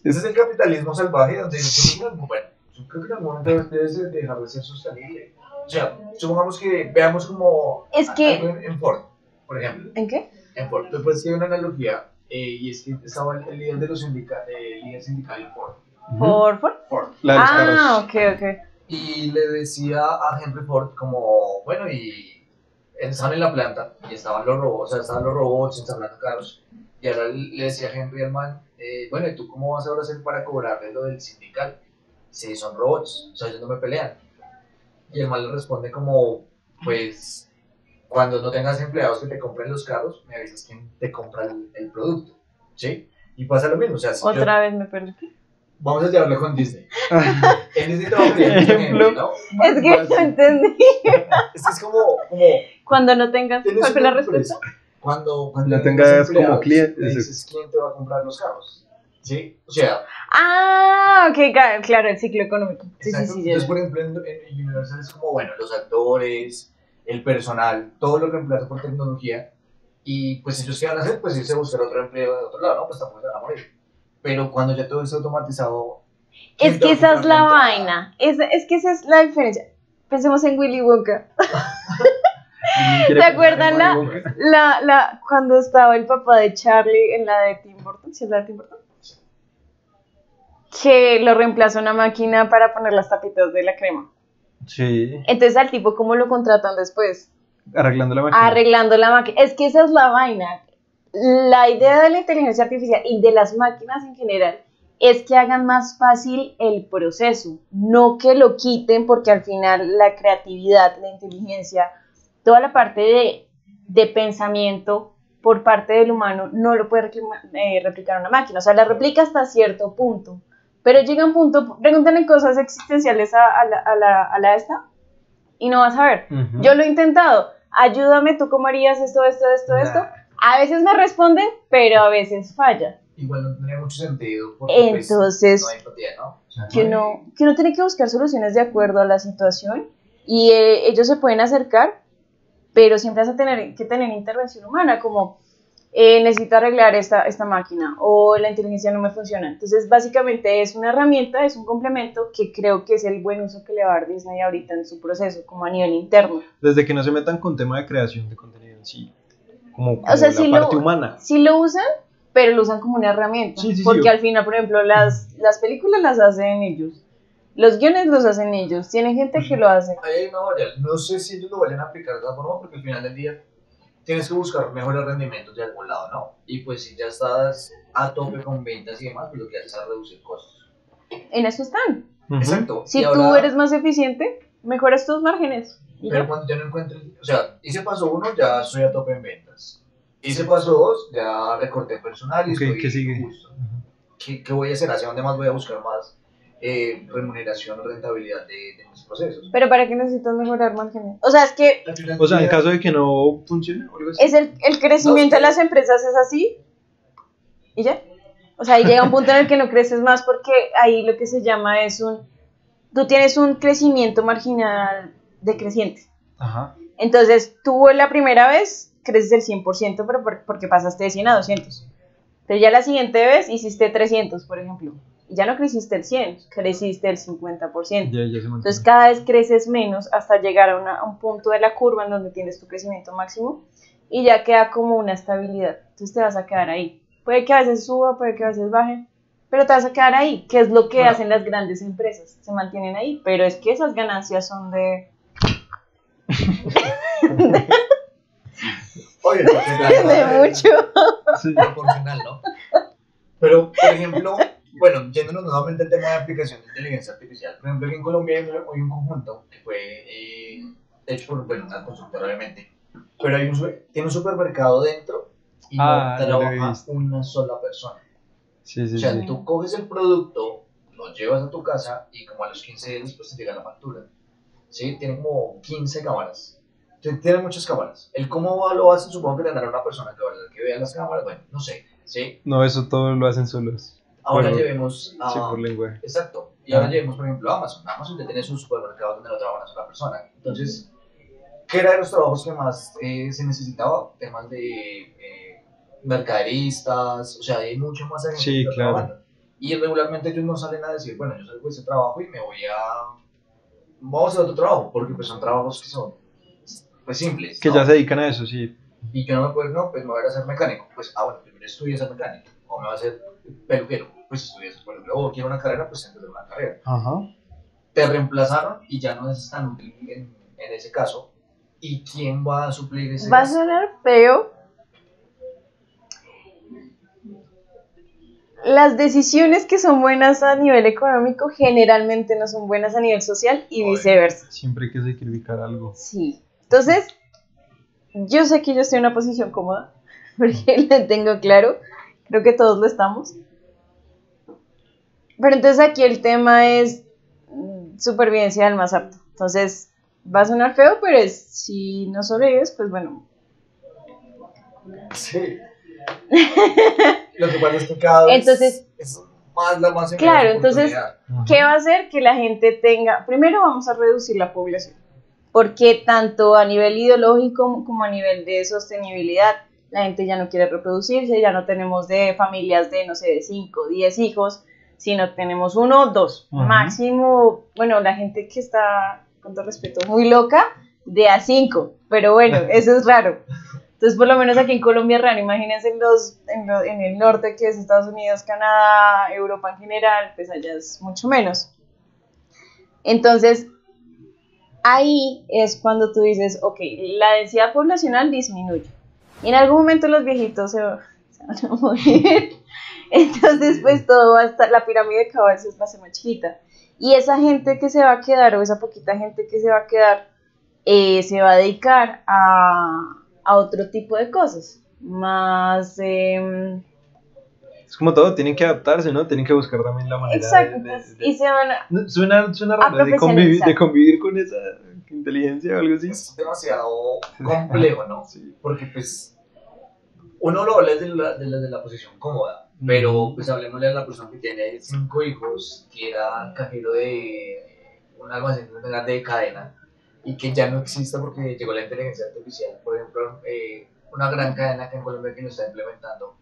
es el capitalismo salvaje donde yo creo que en algún momento debes dejar de ser sostenible. O sea, supongamos que veamos como Es que- algo en Ford, por ejemplo. ¿En qué? En Ford, tú puedes hacer una analogía y es que estaba el líder de los líder sindical en Ford. ¿Por? Ford. La de los Ah, carros. ok. Y le decía a Henry Ford como, bueno, y estaban en la planta y estaban los robots, o sea, estaban los robots ensamblando carros. Y ahora le decía a Henry al man, bueno, ¿y tú cómo vas ahora a hacer para cobrarle lo del sindical? Si son robots, o sea, ellos no me pelean. Y el man le responde como, pues, cuando no tengas empleados que te compren los carros, me avisas quién te compra el producto, ¿sí? Y pasa lo mismo, o sea, si yo- Otra vez me perdí. vamos a llevarlo con Disney. En Disney te va a pedir mucha Ejemplo. gente, ¿no? Es que no entendí. Es que es como Cuando no tengas. tienes ¿Cuál fue la una respuesta? empresa, cuando La ya tengas como empleados, cliente, le sí. dices quién te va a comprar los carros, ¿sí? O sea, Ah, ok, claro, el ciclo económico. Sí, exacto. sí, ya. Entonces, por ejemplo, en Universal es como, bueno, los actores, el personal, todo lo reemplaza por tecnología y pues ellos qué van a hacer, pues irse a buscar otro empleo de otro lado, ¿no? Pues tampoco se van a morir. Pero cuando ya todo está automatizado... Es ¿quién te que va a esa es comprar la entrada? vaina. Es que esa es la diferencia. Pensemos en Willy Wonka. ¿Quiere ¿Te acuerdan pensar en Willy Wonka? cuando estaba el papá de Charlie en la de Tim Burton? ¿Sí es la de Tim Burton? Que lo reemplazó una máquina para poner las tapitas de la crema. Sí, Entonces al tipo, ¿cómo lo contratan después? arreglando la máquina. Arreglando la máquina. Es que esa es la vaina. La idea de la inteligencia artificial y de las máquinas en general es que hagan más fácil el proceso, no que lo quiten, porque al final la creatividad, la inteligencia, toda la parte de pensamiento por parte del humano no lo puede replicar una máquina. O sea, la replica hasta cierto punto, pero llega un punto, pregúntale cosas existenciales a la esta y no vas a ver. Ujú. Yo lo he intentado. Ayúdame, ¿tú cómo harías esto? Nah. A veces me responde, pero a veces falla. Igual no tendría mucho sentido porque pues, Entonces, no hay empatía, ¿no? O sea, que uno tiene que buscar soluciones de acuerdo a la situación y ellos se pueden acercar, pero siempre vas a tener que tener intervención humana, como necesito arreglar esta máquina o la inteligencia no me funciona. Entonces, básicamente es una herramienta, es un complemento que creo que es el buen uso que le va a dar Disney ahorita en su proceso, como a nivel interno. Desde que no se metan con tema de creación de contenido en sí, como O sea, la sí parte humana. Sí lo usan, pero lo usan como una herramienta. Sí, sí, sí. Porque al final, por ejemplo, las películas las hacen ellos. Los guiones los hacen ellos. Tienen gente que lo hace. Ahí hay una variable. No sé si ellos lo vayan a aplicar de esa forma porque al final del día tienes que buscar mejores rendimientos de algún lado, ¿no? Y pues si ya estás a tope con ventas y demás, pues lo que haces es reducir costos. En eso están. Exacto. Si y tú ahora, eres más eficiente, mejoras tus márgenes. ¿Y pero ya? cuando yo no encuentro, o sea, hice paso 1, ya estoy a tope en ventas. Hice paso 2, ya recorté personal y Ok, estoy ¿qué sigue? justo. ¿Qué voy a hacer? ¿Hacia dónde más voy a buscar más remuneración o rentabilidad de mis procesos? Pero ¿para qué necesitas mejorar márgenes? O sea, es que O sea, en caso de que no funcione o algo así. es el crecimiento de las empresas es así y ya. O sea, ahí llega un punto en el que no creces más porque ahí lo que se llama es tú tienes un crecimiento marginal decreciente. Ajá. Entonces, tú la primera vez creces el 100%, pero porque pasaste de 100 a 200. Pero ya la siguiente vez hiciste 300, por ejemplo. Y ya no creciste el 100, creciste el 50%. Ya se mantiene. Entonces, cada vez creces menos hasta llegar a un punto de la curva en donde tienes tu crecimiento máximo y ya queda como una estabilidad. Entonces, te vas a quedar ahí. Puede que a veces suba, puede que a veces baje, pero te vas a quedar ahí, que es lo que hacen las grandes empresas. Se mantienen ahí, pero es que esas ganancias son de... Oye, de mucho. Sí. proporcional, ¿no? Pero, por ejemplo, bueno, yéndonos nuevamente al tema de aplicación de inteligencia artificial, por ejemplo, aquí en Colombia hay un conjunto que fue hecho por, bueno, una constructora obviamente, pero tiene un supermercado dentro y no Ya lo he trabaja visto. una sola persona. Sí, O sea, sí. tú coges el producto, lo llevas a tu casa y como a los 15 días después te llega la factura. ¿Sí? Tiene como 15 cámaras. Tiene muchas cámaras. El cómo lo hacen, supongo que tendrá una persona que vea las cámaras, bueno, no sé. ¿Sí? No, eso todo lo hacen solos. Ahora Por- llevemos a... Sí, por lenguaje. Exacto. Y ahora llevemos, por ejemplo, a Amazon. Amazon ya tiene sus supermercados donde no trabaja una sola persona. Entonces, ¿qué era de los trabajos que más se necesitaba? Temas de mercaderistas, o sea, hay mucho más gente Sí, que está claro. trabajando. Y regularmente ellos no salen a decir, bueno, yo salgo de ese trabajo y me voy a... Vamos a hacer otro trabajo, porque pues son trabajos que son pues simples, Que ¿no? ya se dedican a eso, sí. Y yo no me puedo, no, pues me voy a ir a ser mecánico. Pues, bueno, primero estudio ser mecánico. O me voy a hacer peluquero. Pues estudio ser peluquero. O quiero una carrera, pues empiezo una carrera. Ajá. Te reemplazaron y ya no es tan útil en ese caso. ¿Y quién va a suplir ese Va a gasto? sonar feo. Las decisiones que son buenas a nivel económico generalmente no son buenas a nivel social y viceversa. Siempre hay que sacrificar algo. Sí. Entonces, yo sé que yo estoy en una posición cómoda, porque lo tengo claro. Creo que todos lo estamos. Pero entonces aquí el tema es supervivencia del más apto. Entonces, va a sonar feo, pero si no sobrevives, pues bueno. Sí. Lo que pasa es que cada vez Entonces, es más la más claro, entonces, oportunidad. ¿qué va a hacer? Que la gente tenga... Primero vamos a reducir la población, porque tanto a nivel ideológico como a nivel de sostenibilidad, la gente ya no quiere reproducirse, ya no tenemos de familias de, no sé, de 5, 10 hijos, sino tenemos 1, 2, máximo, bueno, la gente que está, con todo respeto, muy loca, de a 5, pero bueno, eso es raro. Entonces, por lo menos aquí en Colombia es raro. Imagínense en el norte, que es Estados Unidos, Canadá, Europa en general, pues allá es mucho menos. Entonces, ahí es cuando tú dices, ok, la densidad poblacional disminuye. Y en algún momento los viejitos se van a morir. Entonces, pues todo va a estar, la pirámide cada vez va a ser más chiquita. Y esa gente que se va a quedar, o esa poquita gente que se va a quedar, se va a dedicar a otro tipo de cosas. Más... Es como todo, tienen que adaptarse, ¿no? Tienen que buscar también la manera exacto, y se van a... Suena raro profesionalizar. de convivir con esa inteligencia o algo así. Es demasiado complejo, ¿no? Sí. Porque pues uno lo habla desde la posición cómoda, pero pues hablemosle a la persona que tiene 5 hijos, que era cajero de un almacén grande de cadena y que ya no exista porque llegó la inteligencia artificial. Por ejemplo, una gran cadena que en Colombia que lo está implementando.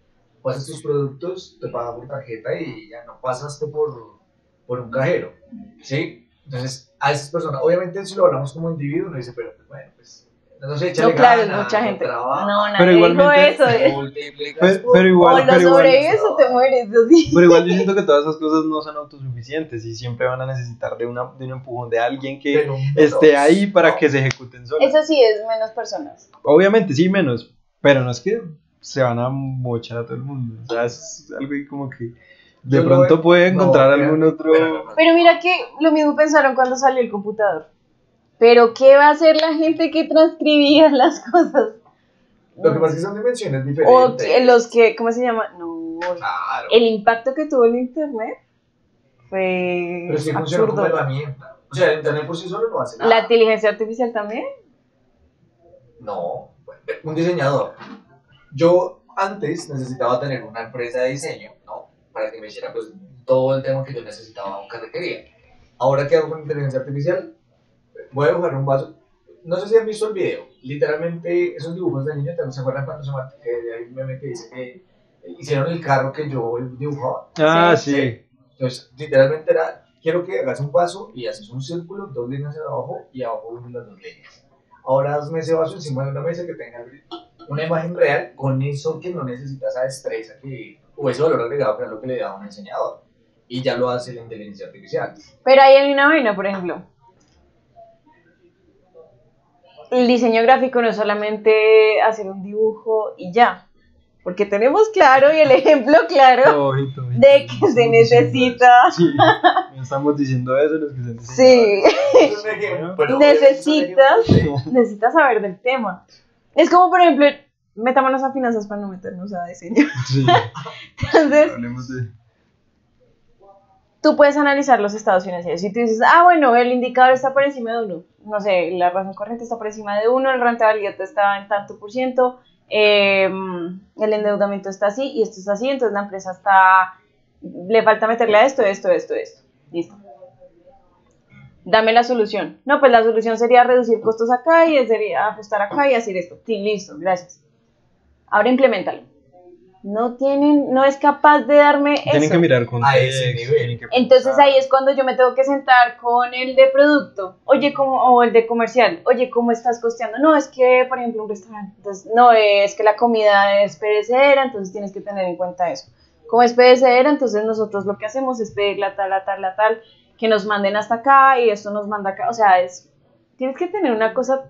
Pasas tus productos, te pagan por tarjeta y ya no pasaste por un cajero, ¿sí? Entonces, a esas personas, obviamente si lo hablamos como individuo, uno dice, pero pues, bueno, pues No sé, No, échale claro, es ganas, mucha gente. trabaja, No, nadie Pero dijo igualmente- eso. multiplicas por- Pero igual, O lo pero igual, sobrevives o te mueres, así. pero igual yo siento que todas esas cosas no son autosuficientes y siempre van a necesitar de un empujón de alguien que Pero esté ahí para no. que se ejecuten solas. Eso sí es menos personas. Obviamente sí, menos, pero no es que se van a mochar a todo el mundo. O sea, es algo ahí como que de Yo lo pronto veo- puede encontrar no, algún pero- otro. bueno, no. Pero mira que lo mismo pensaron cuando salió el computador. Pero ¿qué va a hacer la gente que transcribía las cosas? Lo que pasa es que son dimensiones O diferentes. que los que, ¿cómo se llama? No, Claro. el impacto que tuvo el internet fue Pero es que funciona como absurdo. herramienta. O sea, el internet por sí solo no hace nada. La inteligencia artificial también. No, un diseñador. Yo antes necesitaba tener una empresa de diseño, ¿no? Para que me hiciera pues todo el tema que yo necesitaba o que requería. Ahora que hago con inteligencia artificial, voy a dibujar un vaso. No sé si han visto el video. Literalmente, esos dibujos de niño, ¿se acuerdan cuando hay un meme que dice que hicieron el carro que yo dibujaba? Ah, Sí. sí. Entonces, literalmente era, quiero que hagas un vaso y haces un círculo, 2 líneas abajo y abajo unen las 2 líneas. Ahora hazme ese vaso encima de una mesa que tenga una imagen real con eso que no necesita esa destreza o ese valor agregado que es lo que le da a un diseñador. Y ya lo hace la inteligencia artificial. Pero ahí hay una vaina, por ejemplo. El diseño gráfico no es solamente hacer un dibujo y ya. Porque tenemos claro y el ejemplo claro Ojito, ojito. de que se necesita. Sí, estamos diciendo eso los que se necesitan. Sí, Es un ejemplo, pero obviamente es un Necesitas- ejemplo de- necesitas saber del tema. Es como, por ejemplo, metámonos a finanzas para no meternos a diseño. Sí, Entonces, hablemos de. tú puedes analizar los estados financieros. Si tú dices, bueno, el indicador está por encima de 1, no sé, la razón corriente está por encima de 1, el rentabilidad está en tanto por ciento, el endeudamiento está así y esto está así, entonces la empresa le falta meterle a esto. Listo. Dame la solución. No, pues la solución sería reducir costos acá y sería ajustar acá y hacer esto. Sí, listo, gracias. Ahora implementalo. No es capaz de darme Tienen eso. que mirar con A ese nivel. Entonces ahí es cuando yo me tengo que sentar con el de producto, o el de comercial, oye, ¿cómo estás costeando? No, es que, por ejemplo, un restaurante, entonces, no, es que la comida es perecedera, entonces tienes que tener en cuenta eso. Como es perecedera, entonces nosotros lo que hacemos es pedir la tal, que nos manden hasta acá y esto nos manda acá, o sea, tienes que tener una cosa,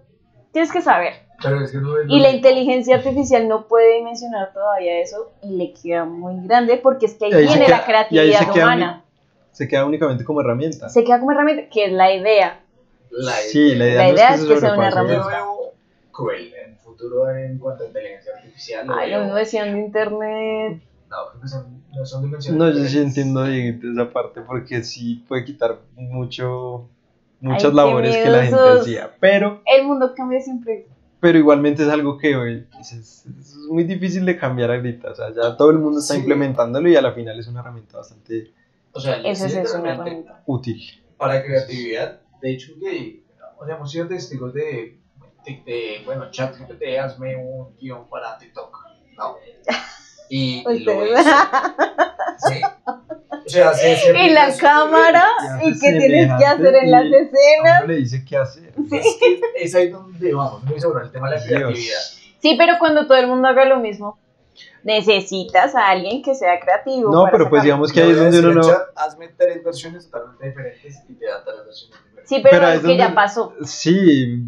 tienes que saber. Pero es que no es Y la inteligencia artificial no puede dimensionar todavía eso y le queda muy grande porque es que ahí Y ahí se viene queda- la creatividad se queda humana. Se queda únicamente como herramienta. Se queda como herramienta, que es la idea. Sí, la idea, La no idea es es que que se sea una sobrepase. Yo herramienta. lo veo cruel en el futuro en cuanto a inteligencia artificial. Lo Ay, veo- lo mismo decían de internet. No, creo que no son dimensiones. No, yo sí diferentes. entiendo, Dieguito, esa parte, porque sí puede quitar muchas Ay, qué labores que la gente miedosos. hacía, pero El mundo cambia siempre. igualmente es algo que oye, es muy difícil de cambiar ahorita, o sea, ya todo el mundo está Sí. implementándolo y a la final es una herramienta bastante O sea, Eso es una literalmente, herramienta. útil. para creatividad. De hecho, que o sea, hemos sido testigos bueno, ChatGPT, hazme un guión para TikTok. No. Y lo Ustedes. hizo. Sí. O sea, Y la cámara, Y y hace qué tienes que semejante hacer en las y escenas. a uno le dice qué hacer. Es que es ahí donde vamos, muy sobre el tema de la Dios. creatividad. Sí, pero cuando todo el mundo haga lo mismo, necesitas a alguien que sea creativo. No, para pero pues sacarlo. digamos que Le ahí es voy a donde decir uno al no... chat, hazme 3 versiones totalmente diferentes y te da 3 versiones diferentes. Sí, pero ahí es es que donde- ya pasó. Sí,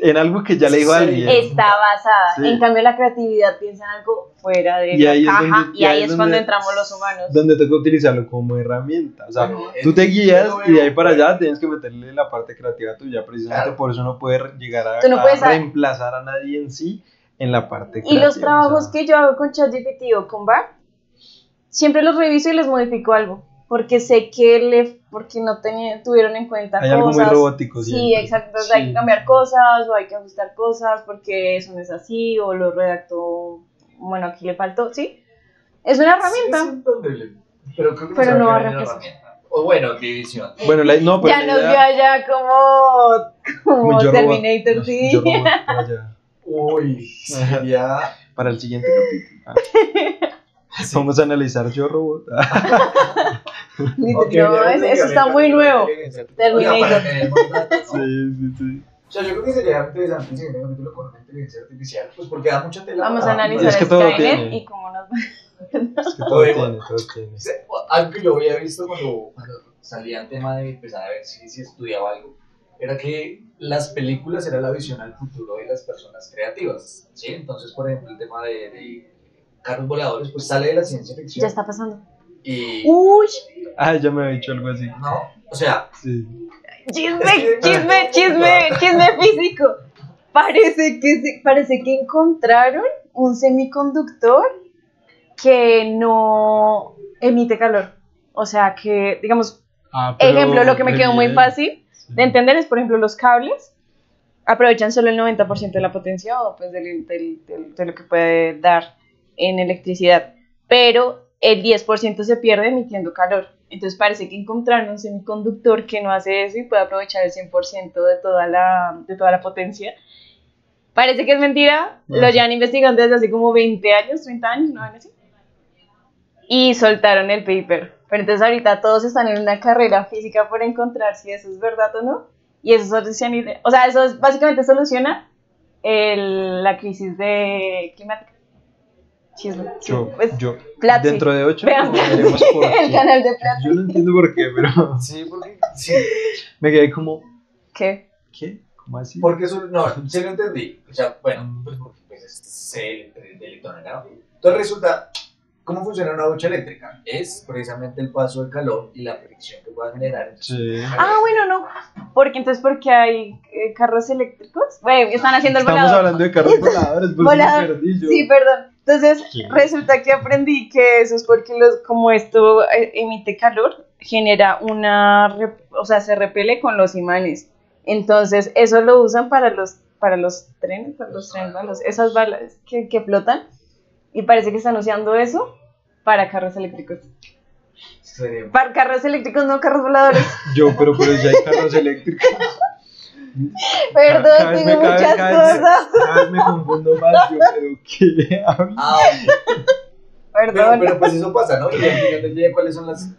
en algo que ya le dijo a Sí. alguien. Está basada. Sí. En cambio, la creatividad piensa en algo fuera de Y la ahí es caja donde- y ahí es donde- cuando entramos los humanos. Donde toca utilizarlo como herramienta. O sea, Bueno, tú te guías yo lo y de ahí veo, para allá tienes que meterle la parte creativa tuya. Precisamente Claro. por eso no puedes llegar a, Tú no puedes reemplazar a nadie en sí en la parte Y creativa. los trabajos o sea, que yo hago con ChatGPT o con Bard, siempre los reviso y les modifico algo. Porque sé que porque no tuvieron en cuenta hay algo cosas. muy robótico. Sí, siempre. exacto. Entonces Sí. hay que cambiar cosas o hay que ajustar cosas porque eso no es así o lo redactó. Bueno, aquí le faltó, ¿sí? Es una herramienta. Sí, es entendible, pero creo que Pero se no va a quedar en reemplazar. herramienta. O bueno, división. Bueno, no, pero Ya la nos idea- vio allá como Yo Robot, Terminator, no, sí. Yo Robot por allá. Uy, sería. Para el siguiente capítulo. Vamos a analizar Yo Robot. No, Ok, ya eso está muy la nuevo. inteligencia artificial. Terminator. Oiga, para tener más datos, ¿no? Sí. O sea, yo creo que sería interesante el siguiente capítulo con una inteligencia artificial, pues porque da mucha tela. Vamos a para- analizar Es que todo Skynet tiene. y cómo nos va. Es que todo Oye, tiene, todo tiene. Sí, algo que yo había visto cuando salía el tema de empezar a ver si estudiaba algo, era que las películas era la visión al futuro de las personas creativas, ¿sí? Entonces, por ejemplo, el tema de carros voladores, pues sale de la ciencia ficción. Ya está pasando. Y, Uy, Ah, ya me había dicho algo así. ¿no? O sea, Sí. chisme físico. Parece que encontraron un semiconductor que no emite calor. O sea que, digamos, Ah, pero ejemplo, lo que me re quedó muy bien. fácil Sí. de entender es, por ejemplo, los cables aprovechan solo el 90% de la potencia o pues de lo que puede dar en electricidad, pero el 10% se pierde emitiendo calor. Entonces parece que encontraron un semiconductor que no hace eso y puede aprovechar el 100% de toda la potencia. Parece que es mentira, lo llevan investigando desde hace como 20 años, 30 años, ¿no? Así. Y soltaron el paper. Pero entonces ahorita todos están en una carrera física por encontrar si eso es verdad o no. Y eso soluciona, o sea, básicamente soluciona la crisis climática. Chisme. Pues, Yo, Platzi. dentro de 8 Vean veremos por el qué. canal de Platzi. Yo no entiendo por qué, pero sí, porque, sí, me quedé como, ¿Qué? ¿qué? ¿Cómo así? porque eso, no, sí lo entendí. O sea, bueno, pues porque pues, es de electrónica, ¿no? Entonces resulta, ¿cómo funciona una ducha eléctrica? Es precisamente el paso de calor y la fricción que pueda generar. Sí. Ah, bueno, no. Porque hay carros eléctricos. Bueno, están haciendo el Estamos volador. hablando de carros voladores, por eso Volador. me perdí yo. Sí, perdón. Entonces, ¿Qué? resulta que aprendí que eso es porque como esto emite calor, genera o sea, se repele con los imanes. Entonces, eso lo usan para los trenes, balas, esas balas que flotan. Y parece que están usando eso para carros eléctricos. Sería- Para carros eléctricos, no carros voladores. Pero ya hay carros eléctricos. Perdón, Cada vez tengo muchas cosas. Cada vez me confundo más, yo, pero ¿qué hablo? Ah, Perdón. pero pues eso pasa, ¿no? Y al final del día, ¿cuáles son las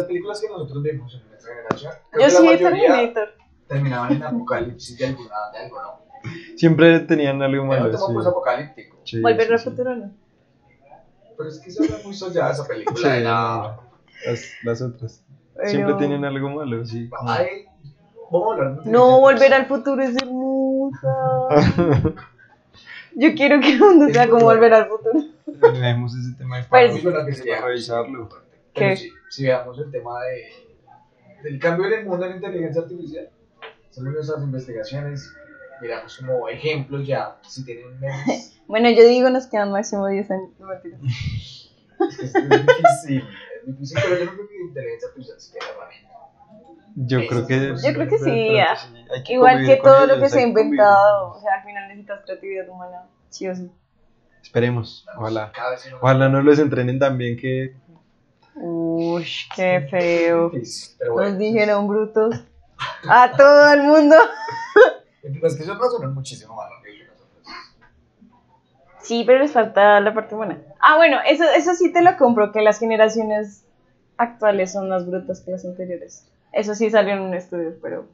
películas que nosotros vemos en nuestra generación? Creo Yo que sí la vi mayoría Terminator. terminaban en apocalipsis de algo, ¿no? Siempre tenían algo Era malo. un tema pues Sí. apocalíptico. Sí, Volver al sí, sí. futuro, ¿no? Pero es que se ve muy sollada esa película. Sí, era... no, las otras. Pero- Siempre tienen algo malo, sí. como- Ay, vamos a hablar de No, Volver inteligencia al futuro es hermosa. Yo quiero que el mundo sea como Volver al futuro. Dejemos ese tema de Pues- Muy buena que sería para revisarlo. Pero ¿Qué? sí, si veamos el tema del cambio en el mundo de la inteligencia artificial, son nuestras investigaciones, miramos como ejemplos ya, si tienen menos. Bueno, yo digo nos quedan máximo 10 años. No, mentira. Es difícil, pero yo no creo que la inteligencia artificial sea la herramienta. Yo creo que sí, de ya. pronto sí. Hay que Igual convivir que con todo lo ellos, que se ha hay que convivir. inventado. O sea, al final necesitas creatividad humana. Sí o sí. Esperemos, ojalá. Cada vez es Ojalá no los entrenen tan bien que. Uy, qué feo. difícil, pero bueno. Nos dijeron brutos. A todo el mundo. Es que ellos razonan muchísimo más rápido que nosotros. Sí, pero les falta la parte buena. Ah, bueno, eso sí te lo compro, que las generaciones actuales son más brutas que las anteriores. Eso sí salió en un estudio, pero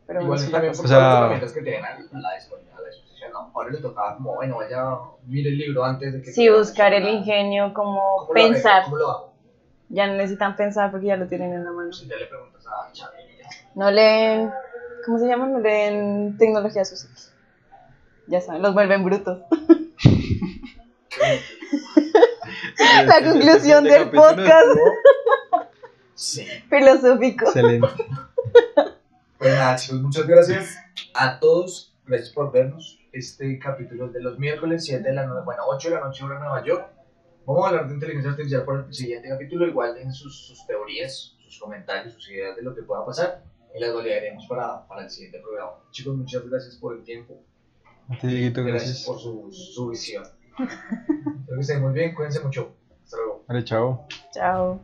Igual bueno, es sí, también la por O cosa. sea- todas las herramientas que tienen a la disposición, ¿no? Ahora le tocaba como, bueno, vaya, mire el libro antes de que... Sí, buscar el ingenio, como ¿Cómo pensar. ¿Cómo lo hago? Ya no necesitan pensar porque ya lo tienen en la mano. Si ya le preguntas a Xavi y ya. No leen, ¿cómo se llama? No leen tecnología a sus hijos. Ya saben, los vuelven brutos. La conclusión del capítulo podcast. estuvo Sí. Filosófico. Excelente. Pues nada, chicos, muchas gracias a todos. Gracias por vernos. Este capítulo de los miércoles 7 de la noche, bueno, 8 de la noche, hora de Nueva York. Vamos a hablar de inteligencia artificial por el siguiente capítulo. Igual en sus teorías, sus comentarios, sus ideas de lo que pueda pasar. Y las validaremos para el siguiente programa. Chicos, muchas gracias por el tiempo. A ti, Dieguito, Gracias gracias. por su visión. Espero que estén muy bien. Cuídense mucho. Hasta luego. Vale, chao. Chao.